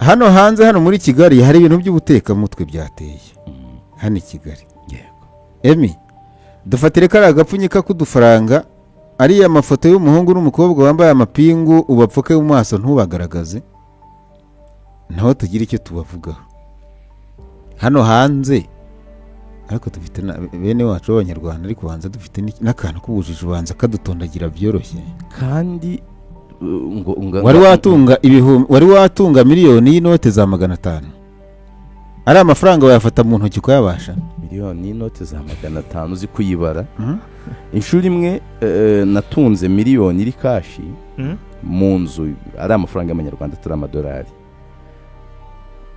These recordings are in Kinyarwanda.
hano hanze hano muri Kigali hari ibintu by'ubutekamutwe byateye hano i Kigali. Emi dufatire kari agapfunyika k'udufaranga ariya mafoto y'umuhungu n'umukobwa wambaye amapingu ubapfuke mu maso ntubagaragaze naho tugira icyo tubavugaho hano hanze. Ariko dufite bene wacu b'abanyarwanda ariko banza dufite n'akantu k'ubujiji ubanza kadutondagira byoroshye kandi wari watunga miliyoni y'inote za 500 ari amafaranga wayafata mu ntoki kuyabasha. Miliyoni y'inote za 500 uzi kuyibara inshuro imwe natunze miliyoni iri kashi mu nzu ari amafaranga y'amanyarwanda turi amadolari.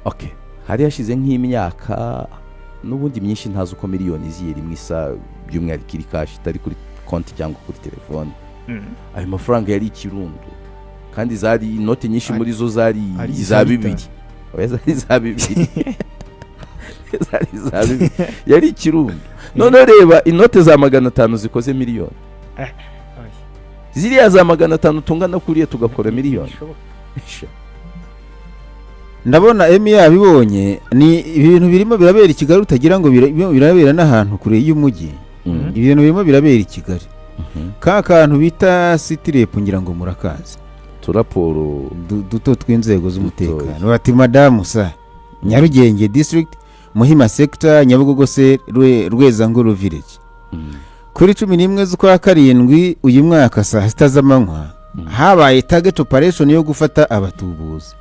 Okay, hari hashize nk'imyaka n'ubundi myinshi ntazi uko miliyoni ziye rimwe isa by'umwihariko iri kashi itari kuri konti cyangwa kuri telefone. Ayo mafaranga yari ikirundo kandi zari inote nyinshi muri zo zari za 2 zari za 2 zari za 2 yari ikirundo. None reba inote za 500 zikoze miliyoni ziriya za 500 tungana kuriye tugakora miliyoni. Ndabona Emi yabibonye ni ibintu birimo birabera i Kigali utagira ngo birabera n'ahantu kure y'umujyi. Ibintu birimo birabera i Kigali ka kantu bita city rep ngira ngo murakazi turaporo duto tw'inzego z'umutekano bati Madamu sa Nyarugenge district Muhima sector Nyabugogo se Rwezanguru village kuri 11 z'ukwa karindwi uyu mwaka saa 6 z'amanywa habaye target operation yo gufata abatubuzi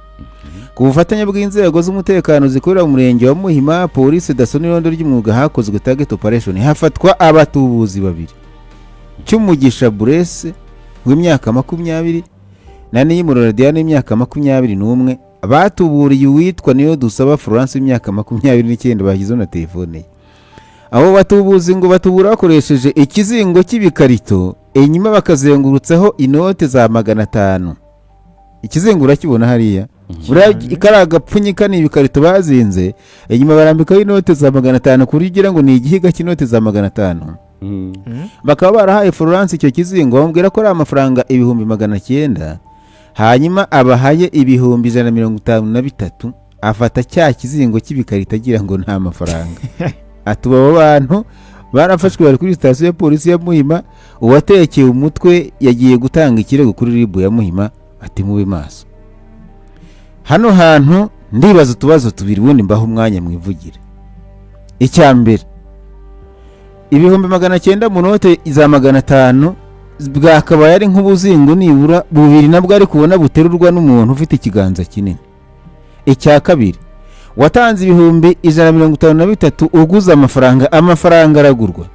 ku bufatanye bw'inzego z'umutekano zikorera mu murenge wa Muhima police daso n'irondo ry'umwuga hakozwe target operation hafatwa abatubuzi babiri Cyumugisha Burese w'imyaka 20 na Niyimurora Diane w'imyaka 21 batuburiye uwitwa niyo dusaba France w'imyaka 29 bagize na telefone. Abo batubuzi ngo batubura bakoresheje ikizingo cy'ibikarito inyuma bakazengurutseho inote za 500. Ikizengura kibona hariya ikaraga pfunyika ni ibikarito bazinze inyuma barambikaho inote za 500 kuri gira ngo ni igihiga cy'inote za 500. Bakaba barahaye Florence icyo kizingo bambwira ko ari amafaranga 900 hanyuma abahaye 153 afata cya kizingo cy'ibikarita agira ngo nta mafaranga. Atuba abo bantu barafashwe bari kuri station ya polisi ya Muhima uwatekeye umutwe yagiye gutanga ikirego kuri RIB ya Muhima ati mube maso. Hano hantu ndibaza utubazo tubiri bundi mbaho umwanya mwivugire. Icyambere 900 mu note za 500 bwakaba yari nk'ubuzingo nibura bubiri nabwo ari kubona buterurwa n'umuntu ufite ikiganza kinini. Icya kabiri watanze 153 uguza amafaranga aragurwa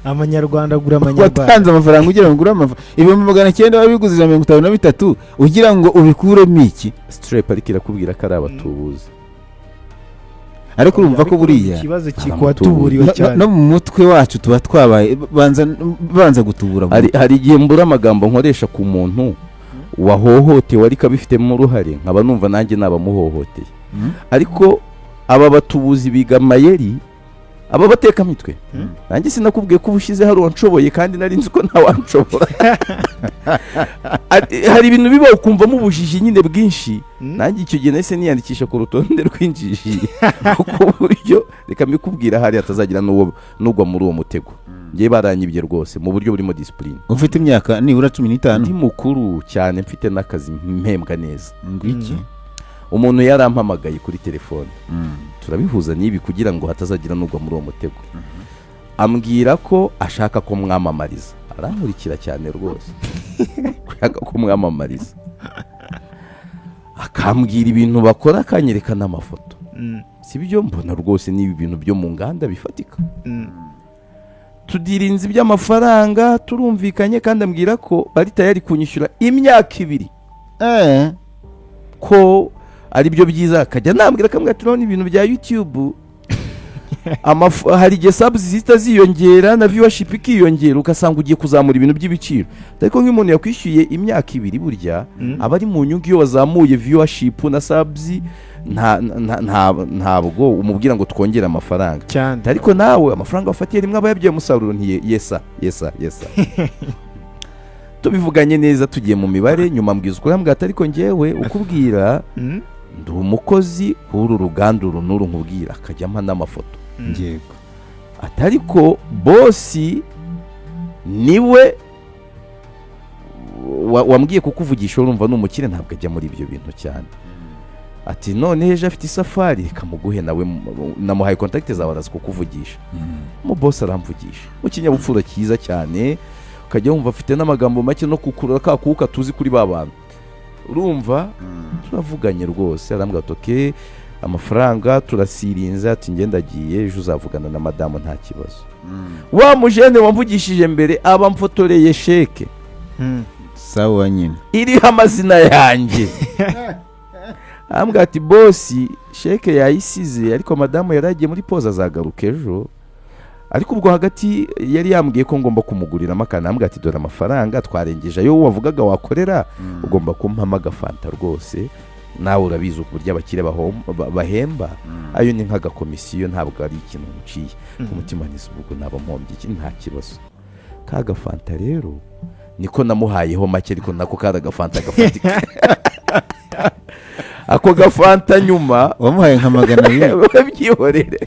amanyarwanda agura amanyarwanda watanze amafaranga ugira ngo ugura 900 wabiguze 153 ugira ngo ubikuremo iki strep ariko irakubwira ko ari abatubuzi ariko urumva ko buriya ikibazo kikwatuburiwe cyane no mu mutwe wacu tuba twabaye banza gutubura. Hari igihe mbura amagambo nkoresha ku muntu wahohotewe ariko abifitemo uruhare nkaba numva nanjye nabamuhohoteye. Ariko aba batubuzi biga mayeri aba bateka mitwe nanjye sinakubwiye ko ubushize hari uwanshoboye kandi nari nzi ko nta wanshobora. Hari ibintu biba ukumvamo ubujiji nyine bwinshi nanjye icyo gihe nahise niyandikisha ku rutonde rw'injiji kuko buryo reka mbikubwira hari atazagira n'ugwa muri uwo mutego. Ngiye baranyibye rwose mu buryo burimo discipline. Ufite imyaka nibura 15 ndi mukuru cyane mfite n'akazi mpembwa neza. Ngwiki umuntu yarampamagaye kuri telefone turabihuza nibi kugira ngo hatazagira n'ugwa muri uwo mutego. Ambwira ko ashaka ko mwamamariza arankurikira cyane rwose ashaka ko mwamamariza akambwira ibintu bakora akanyereka n'amafoto sibyo mbona rwose nibi bintu byo mu nganda bifatika. Tudirinze by'amafaranga turumvikanye kandi ambwira ko bari tayari kunyishyura imyaka 2 ko ari byo byiza akajya nambwira kamwe turone ibintu bya YouTube hari igihe subs zitaziyongera na viewership ikiyongera ugasanga ugiye kuzamura ibintu by'ibiciro. Ariko nk'umuntu yakwishyuye imyaka 2 burya abari mu nyungu iyo wazamuye viewership na subs ntabwo umubwira ngo twongere amafaranga. Ariko nawe amafaranga wafatiye rimwe aba yabyaye umusaruro ntiye yesa tubivuganye neza tugiye mu mibare nyuma mbwiza ukuri ambwira ati ariko njyewe ukubwira ndi umukozi w'uru ruganda uru n'uru nkubwira akajya ampa n'amafoto yego ati ariko bosi niwe wambwiye kukuvugisha urumva ni umukire ntabwo ajya muri ibyo bintu cyane ati none ejo afite isafari reka muguhe nawe namuhaye kontakiti zawe araza kukuvugisha mu bosi aramvugisha mu kinyabupfura cyiza cyane ukajya wumva afite n'amagambo make no kukurura ka kuka tuzi kuri ba bantu urumva turavuganye rwose arambwira ati oke amafaranga turasirinze ati ngendagiye ejo uzavugana na madamu nta kibazo wa mujene wamvugishije mbere aba mfotoreye sheke sawa nyine iriho amazina yanjye arambwira ati bosi sheke yayisize ariko madamu yari agiye muri poza azagaruka ejo ariko ubwo hagati yari yambwiye ko ngomba kumuguriramo akanambwira ati dore amafaranga twarengeje ayo wavugaga wakorera ugomba kumpamo agafanta rwose nawe urabizi uburyo abakire bahemba ayo ni nk'agakomisiyo ntabwo ari ikintu muciye ku mutima nisa ubwo naba mpombye iki nta kibazo ka gafanta rero niko namuhayeho make ariko nako kari agafanta gafatika ako gafanta nyuma wamuhaye nka 200 byihorere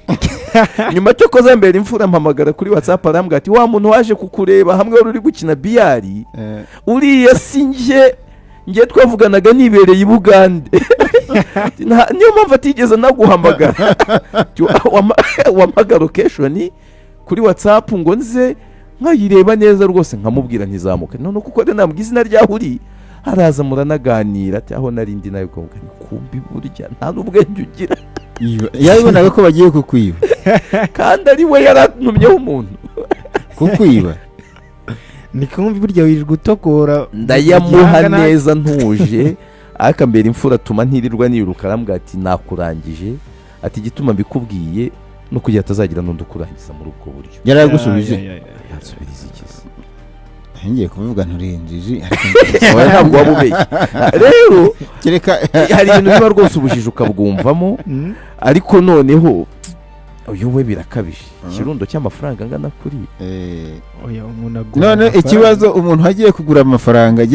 nyuma cyo koza mbere imfura mpamagara kuri WhatsApp arambwira ati wa muntu waje kukureba hamwe wari uri gukina biyari uriya sinjye ngiye twavuganaga nibereye i Bugande niyo mpamvu atigeze naguhamagara wampagara location kuri WhatsApp ngo nze nkayireba neza rwose nkamubwira ntizamuke none kuko rero nambwiye izina ryaho uri haraza muranaganira ati aho narindi nayo kumbi burya nta n'ubwenge ugira yabibonaga ko bagiye kukwiba kandi ari we yaratumyeho umuntu kukwiba ni kumbi burya wirirwa utokora ndayamuha neza ntuje akambera imfura tuma ntirirwa niruka arambwira ati nakurangije ati igituma mbikubwiye no kugira atazagira n'undi ukurangiza muri ubwo buryo yaragusubije yansubiriza ikizi ngiye kuvuga nturinjiji ntabwo wabubeye rero hari ibintu biba rwose ubujije ukabwumvamo ariko noneho uyu we birakabije ikirundo cy'amafaranga angana kuri none ikibazo umuntu agiye kugura amafaranga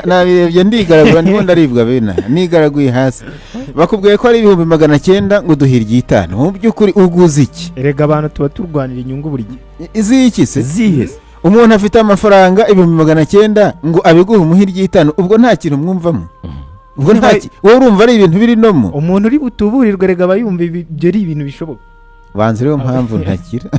nabirebye ndigaragura niho ndaribwa bena nigaraguye hasi bakubwiye ko ari 900 ngo duhirye 5 mu by'ukuri uguze iki erega abantu tuba turwanira inyungu buri gihe iziki se zihe umuntu afite amafaranga 900 ngo abiguhe umuhirye 5 ubwo nta kintu mwumvamo ubwo ntaki wowe urumva ari ibintu biri nomo umuntu uri butuburirwe rega bayumva ibyo ari ibintu bishoboka banze rero mpamvu ntakira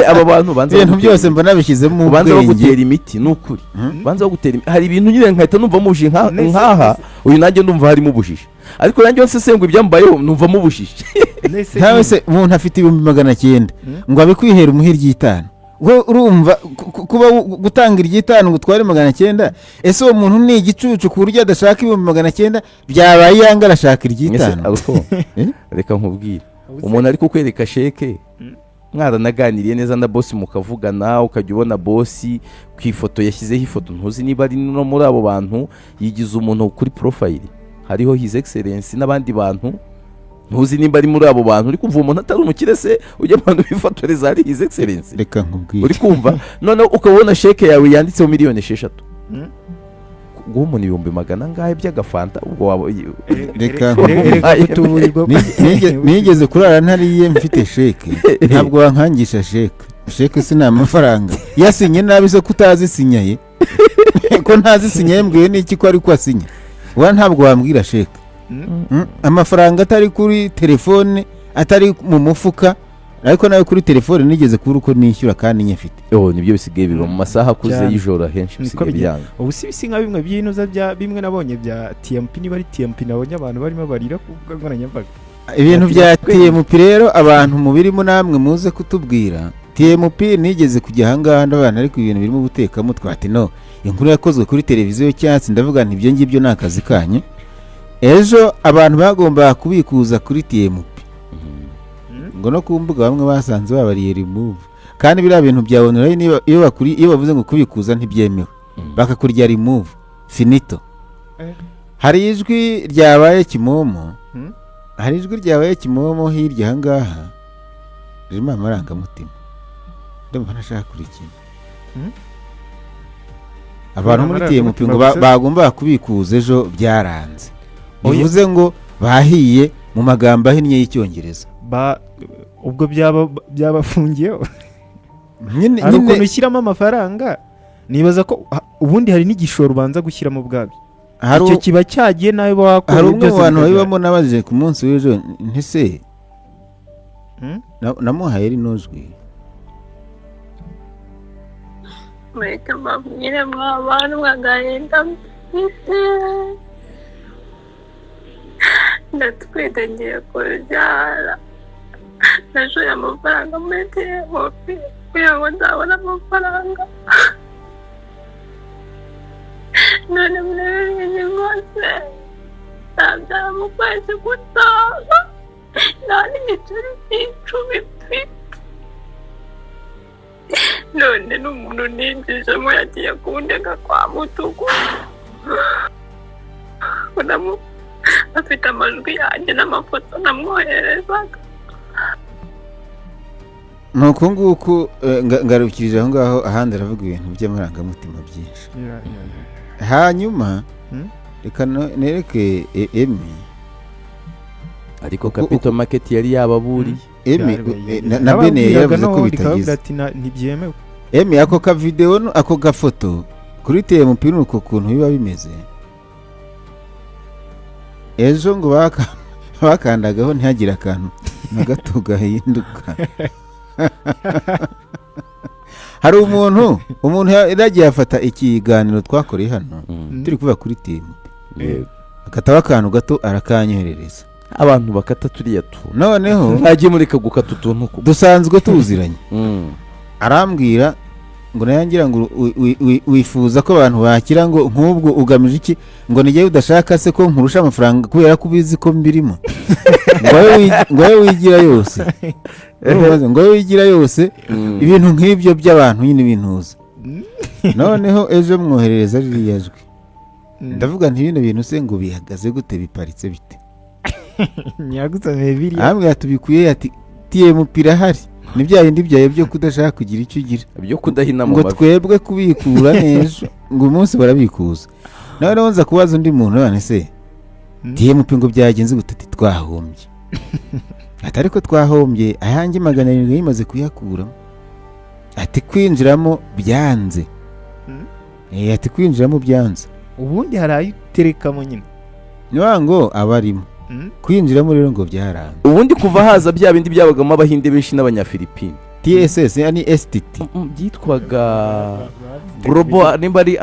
aba bantu banze ibintu byose mbona bishyizemo ubwenge banze bagutera imiti n'ukuri banze bagutera hari ibintu nyine nkahita numva mubujije nkaha uyu nanjye ndumva harimo ubujije ariko nanjye nsesengo ibyambayeho numva mubujije ntawe se umuntu afite 900 ngo abikwihera umuhirye 5 we urumva kuba gutanga iry'itanu ngo tware 900 ese uwo muntu ni igicucu ku buryo adashaka 900 byabaye yanga arashaka iry'itanu reka nkubwire umuntu ari kukwereka sheke mwaranaganiriye neza na bosi mukavugana ukajya ubona bosi ku ifoto yashyizeho ifoto ntuzi niba ari no muri abo bantu yigize umuntu kuri profile hariho his excellence n'abandi bantu ntuzi nimba ari muri abo bantu uri kumva umuntu atari umukire se ujya abantu bifotoreza ari his excellence reka nkubwire uri kumva none ukabona sheke yawe yanditseho 6,000,000 guha umuntu 100,000 ngahe by'agafanta ubwo reka nigeze kurara ntariye mfite sheke ntabwo wankangisha sheke si amafaranga yasinye nabi se kutazisinyaye ko ntazisinyaye mbwiye n'iki ko ari ko asinya wa ntabwo wambwira sheke amafaranga atari kuri telefone atari mu mufuka ariko nawe kuri telefone nigeze kubura uko nishyura kandi nyafite nibyo bisigaye biba mu masaha akuze y'ijoro henshi bisigaye byanga ubu si bisinga bimwe by'inuza bya bimwe nabonye bya TMP niba ari TMP nabonye abantu barimo barira ku nkoranyambaga ibintu bya TMP rero abantu mubirimo namwe muze kutubwira TMP nigeze kujya ahangaha n'abantu ariko ibintu birimo gutekamo twati no inkuru yakozwe kuri televiziyo cyatsi ndavuga nti ibyo ngibyo ni akazi kanye ejo abantu bagomba kubikuza kuri TMP ngo no ku mbuga bamwe basanze babariye remove kandi biriya bintu bya online iyo bavuze ngo kubikuza ntibyemewe bakakurya remove finito hari ijwi ryabaye Kimomo hirya ahangaha ririmo amarangamutima ndumva ntashaka kurikina abantu muri TMP ngo bagomba kubikuza ejo byaranze bivuze ngo bahiye mu magambo ahinnye y'icyongereza ubwo byabafungiyeho hari ukuntu ushyiramo amafaranga nibaza ko ubundi hari n'igishoro ubanza gushyiramo ubwabyo icyo kiba cyagiye nawe wakora hari umwe mu bantu babibamo nabajije ku munsi w'ejo ntise namuhaye rinojwi mureke mbabwire mwa bantu mwagahinda mfite ndatwite ngiye kubyara nashoye amafaranga muri TMP kugira ngo nzabone amafaranga none murebe rwose nzabyara mu kwezi gutaha nta n'igiceri cy'icumi mfite none n'umuntu ninjijemo yagiye kundega kwa Mutuku afite amajwi yanjye n'amafoto namwoherezaga nuko nguko ngarukirije aho ngaho ahandi aravuga ibintu by'amarangamutima byinshi hanyuma reka nereke Emi ariko Capital Market yari yababuriye Emi na Bene yavuze ko bitagize ntibyemewe Emi ako ka video ako gafoto kuri TMP nuko kuntu biba bimeze ejo ngo bakandagaho ntihagira akantu na gato gahinduka hari umuntu yagiye afata ikiganiro twakoreye hano turi kuvuga kuri TMP akataba akantu gato arakanyoherereza abantu bakata turiya tu noneho ntagiye mureka gukata utuntu dusanzwe tuziranye arambwira ngo nayangira ngo wifuza ko abantu bakira ngo nk'ubwo ugamije iki ngo nijye udashaka se ko nkurusha amafaranga kubera ko ubizi ko mbirimo ngo wigira yose ngo wigira yose ibintu nk'ibyo by'abantu nyine bintuza noneho ejo mwoherereza ririya jwi ndavuga nti bino bintu se ngo bihagaze gute biparitse bite nyagutse biriya ambwira tubikuye ati TMP irahari nibya yindi byaye byo kudashaka kugira icyo ugira byo kudahina mu ngo twebwe kubikura neza ngo umunsi barabikuza nawe nza kubaza undi muntu none se TMP ngo byagenze gute twahombye atari ko twahombye ayange 700 yimaze kuyakuramo ati kwinjiramo byanze ati kwinjiramo byanze ubundi hari ayiterekamo nyine niwango abarimo kwinjiramo rero ngo byaranze ubundi kuva haza bya bindi byabagamo abahinde benshi n'abanyafilipine TSS yani STT byitwaga Global nimbari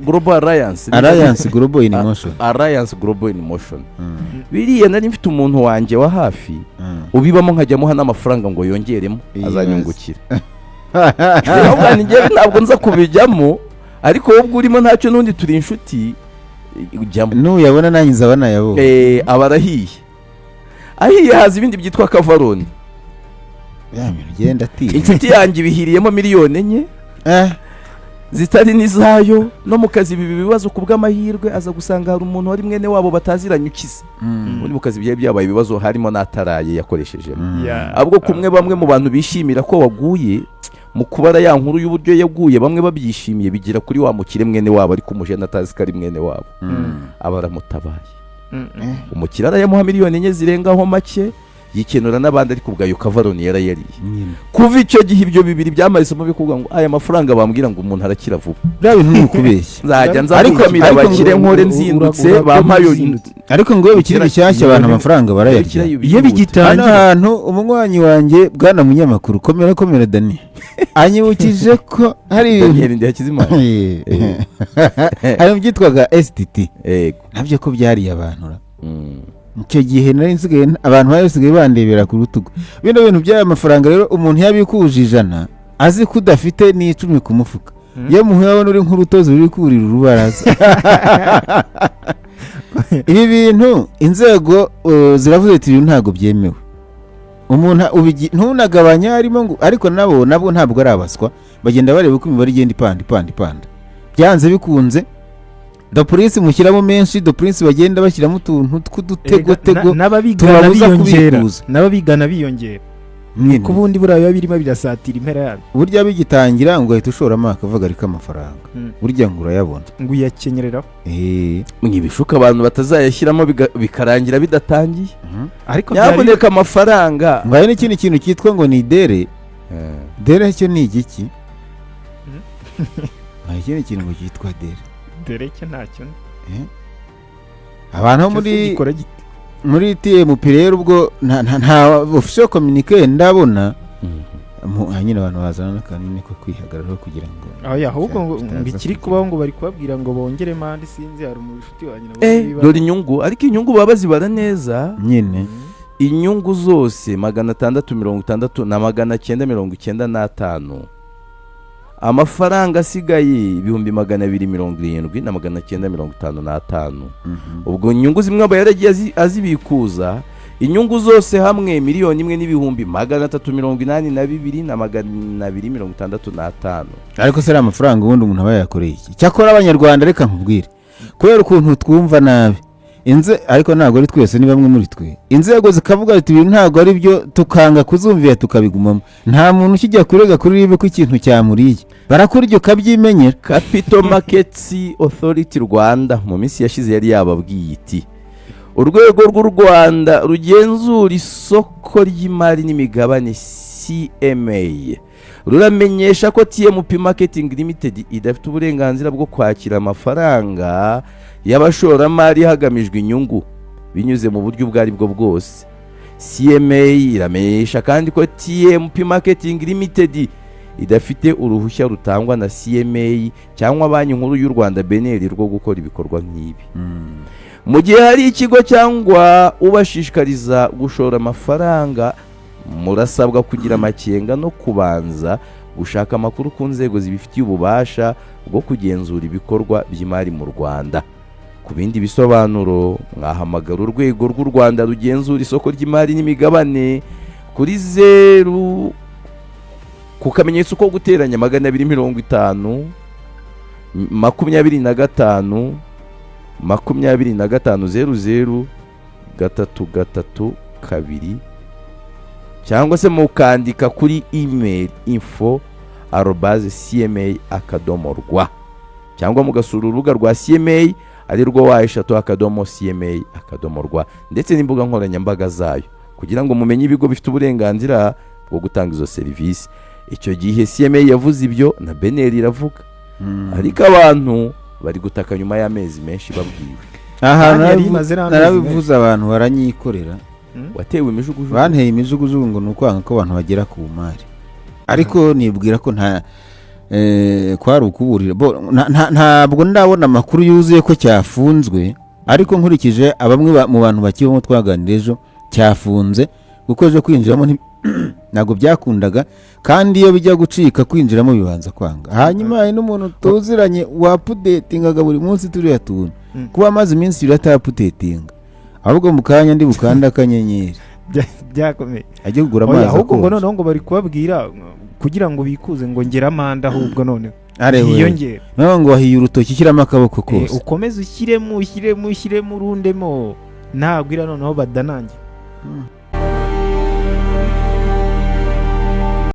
Global Alliance Global in Motion Alliance Global in Motion biriya nari mfite umuntu wanje wa hafi ubibamo nkajyamo hana amafaranga ngo yongeremo azanyungukira rero njye ntabwo nza kubijyamo ariko ubwo urimo ntacyo nundi turi inshuti nuyabona nanjye nzabana yabo abarahiye ahiye haza ibindi byitwa kavaroni genda ati inshuti yanjye bihiriyemo miliyoni 4 zitari nizayo no mu kazi ibi bibazo ku bw'amahirwe aza gusanga hari umuntu wari mwene wabo bataziranye ukize muri mu kazi byabaye ibibazo harimo n'ataraye yakoreshejemo abwo kumwe bamwe mu bantu bishimira ko waguye mu kubara ya nkuru y'uburyo yaguye bamwe babyishimiye bigira kuri wa mukire mwene wabo ariko umujene atazi ko ari mwene wabo abaramutabaye umukire arayamuha miliyoni 4 zirengaho make yikenura n'abandi ariko ubwayo kavaroni yarayariye kuva icyo gihe ibyo bibiri byamarisemo bikuvuga ngo aya mafaranga bambwira ngo umuntu arakira vuba bya bintu ni ukubeshya nzajya nzamukamira abakire nkore nzindutse bampayo ariko ngo bikiri bishyashya abantu amafaranga barayarya iyo bigitangira ahantu umunywanyi wanjye bwana munyamakuru komera Dani anyibukije ko hari ibintu ndi Hakizimana hari byitwaga STT nabyo ko byari abantu icyo gihe nari nsigaye abantu basigaye bandebera ku rutugu bino bintu by'aya mafaranga rero umuntu yabikuje 100 azi ko udafite n'icumi ku mufuka iyo muhuye abona uri nk'urutozi ruri kurira urubaraza ibi bintu inzego ziravuze ati ibintu ntabwo byemewe umuntu ntunagabanya arimo ngo ariko nabo ntabwo ari abaswa bagenda bareba uko imibare igenda ipanda byanze bikunze the police mushyiramo menshi the police bagenda bashyiramo utuntu tw'udutego n'ababigana biyongera ku bundi buriya biba birimo birasatira impera yabyo. Burya bigitangira ngo uhita ushoramo akavagari k'amafaranga, burya ngo urayabona ngo uyakenyereraho. Mwibishuka abantu batazayashyiramo bikarangira bidatangiye. Ariko nyaboneka amafaranga ngo hari n'ikindi kintu cyitwa ngo ni dere. Dere cyo ni igiki? Hari ikindi kintu ngo cyitwa dere. Dere cyo ntacyo. Abantu muri TMP rero ubwo nta official communique ndabona, nyine abantu bazana n'akanini ko kwihagararaho kugira ngo ahubwo ngo ikiri kubaho ngo bari kubabwira ngo bongere mandi, sinzi hari umushuti wanyu dore inyungu, ariko inyungu baba bazibara neza nyine. Inyungu zose 660 na 995, amafaranga asigaye 2,270 na 955. Ubwo inyungu zimwe aba yaragiye azibikuza, inyungu zose hamwe 1,382,265 na 265. Ariko se amafaranga ubundi umuntu aba yakoreye iki? Cyakora abanyarwanda reka nkubwire, kubera ukuntu twumva nabi ariko ntabwo ari twese, ni bamwe muri twe, inzego zikavuga ati ibintu ntabwo ari byo, tukanga kuzumvira tukabigumamo. Nta muntu ukijya kurega kuri ribe ko ikintu cyamuriye, barakurya ukabyimenyera. Capital Markets Authority Rwanda mu minsi yashize yari yababwiye iti urwego rw'u Rwanda rugenzura isoko ry'imari n'imigabane CMA ruramenyesha ko TMP Marketing Limited idafite uburenganzira bwo kwakira amafaranga y'abashoramari hagamijwe inyungu binyuze mu buryo ubwo ari bwo bwose. CMA iramenyesha kandi ko TMP Marketing Limited idafite uruhushya rutangwa na CMA cyangwa banki nkuru y'u Rwanda BNR rwo gukora ibikorwa nk'ibi. Mu gihe hari ikigo cyangwa ubashishikariza gushora amafaranga, murasabwa kugira amakenga no kubanza gushaka amakuru ku nzego zibifitiye ububasha bwo kugenzura ibikorwa by'imari mu Rwanda. Ku bindi bisobanuro mwahamagara urwego rw'u Rwanda rugenzura isoko ry'imari n'imigabane kuri 0 ku kamenyetso ko guteranya 250 25 25 00 332 cyangwa se mukandika kuri email info@cma.rw cyangwa mugasura urubuga rwa CMA ari rwo wa@cma.rw ndetse n'imbuga nkoranyambaga zayo kugira ngo mumenye ibigo bifite uburenganzira bwo gutanga izo serivisi. Icyo gihe CMA yavuze ibyo na BNR iravuga, ariko abantu bari gutaka nyuma y'amezi menshi babwiwe. Narabivuze abantu baranyikorera. Watewe imijugujugu, banteye imijugujugu ngo nukwanga ko abantu bagera ku mari, ariko nibwira ko nta kwari ukuburira. Ntabwo ndabona amakuru yuzuye ko cyafunzwe, ariko nkurikije abamwe mu bantu bakibamo twaganira ejo cyafunze kuko ejo kwinjiramo ntabwo byakundaga, kandi iyo bijya gucika kwinjiramo bibanza kwanga. Hanyuma hari n'umuntu tuziranye wapudetingaga buri munsi turiya tuntu, kuba amaze iminsi iratapudetinga ahubwo mu kanya ndi bukanda akanyenyeri byakomeye ajye kugura amazi. Ahubwo ngo noneho ngo bari kubabwira kugira ngo bikuze ngo ngera amanda, ahubwo none hiyongera ngo wahiye urutoki ushyiramo akaboko kose, ukomeze ushyiremo urundemo, ntabwo ira noneho badanange.